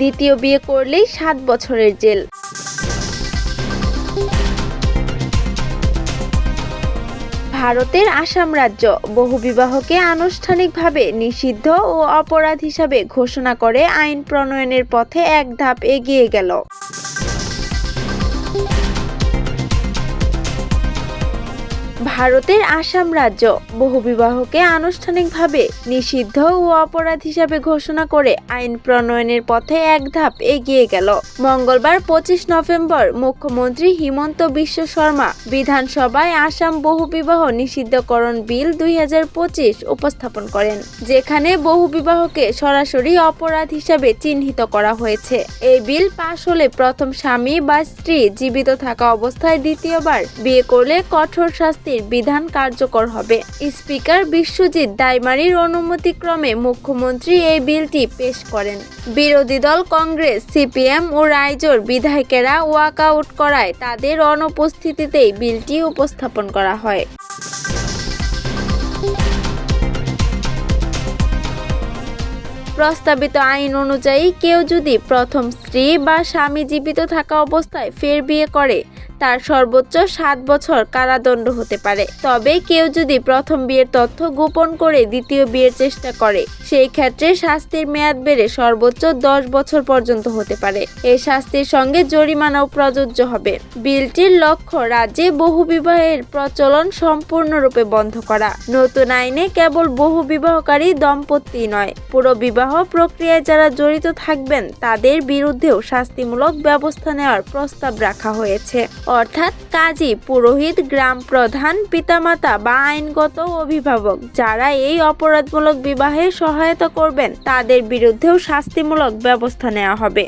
দ্বিতীয় বিয়ে করলেই 7 বছরের জেল। ভারতের আসাম রাজ্য বহুবিবাহকে আনুষ্ঠানিকভাবে নিষিদ্ধ ও অপরাধ হিসাবে ঘোষণা করে আইন প্রণয়নের পথে এক ধাপ এগিয়ে গেল। ভারতের আসাম রাজ্য বহুবিবাহকে আনুষ্ঠানিকভাবে নিষিদ্ধ ও অপরাধ হিসাবে ঘোষণা করে আইন প্রণয়নের পথে এক ধাপ এগিয়ে গেল। মঙ্গলবার 25 নভেম্বর মুখ্যমন্ত্রী হিমন্ত বিশ্ব শর্মা বিধানসভায় আসাম বহুবিবাহ নিষিদ্ধকরণ বিল 2025 উপস্থাপন করেন, যেখানে বহুবিবাহকে সরাসরি অপরাধ হিসাবে চিহ্নিত করা হয়েছে। এই বিল পাশ হলে প্রথম স্বামী বা স্ত্রী জীবিত থাকা অবস্থায় দ্বিতীয়বার বিয়ে করলে কঠোর শাস্তি বিধান কার্যকর হবে। স্পিকার বিশ্বজিৎ দাইমারির অনুমতিক্রমে মুখ্যমন্ত্রী এই বিলটি পেশ করেন। বিরোধী দল কংগ্রেস, সিপিএম ও রাইজোর বিধায়কেরা ওয়াকআউট করায় তাদের অনুপস্থিতিতেই বিলটি উপস্থাপন করা হয়। প্রস্তাবিত আইন অনুযায়ী কেউ যদি প্রথম স্ত্রী বা স্বামী জীবিত থাকা অবস্থায় ফের বিয়ে করে তার সর্বোচ্চ 7 বছর কারাদণ্ড হতে পারে। তবে কেউ যদি প্রথম বিয়ের তথ্য গোপন করে দ্বিতীয় বিয়ের চেষ্টা করে সেই ক্ষেত্রে শাস্তির মেয়াদ বেড়ে সর্বোচ্চ 10 বছর পর্যন্ত হতে পারে। এই শাস্তির সঙ্গে জরিমানাও প্রযোজ্য হবে। বিলটির লক্ষ্য রাজ্যে বহুবিবাহের প্রচলন সম্পূর্ণরূপে বন্ধ করা। নতুন আইনে কেবল বহুবিবাহকারী দম্পতি নয়, পুরো বিবাহ প্রক্রিয়ায় যারা জড়িত থাকবেন তাদের বিরুদ্ধেও শাস্তিমূলক ব্যবস্থা নেওয়ার প্রস্তাব রাখা হয়েছে। অর্থাৎ কাজী, পুরোহিত, গ্রাম প্রধান, পিতামাতা বা আইনগত অভিভাবক যারা এই অপরাধমূলক বিবাহে সহায়তা করবেন তাদের বিরুদ্ধেও শাস্তিমূলক ব্যবস্থা নেওয়া হবে।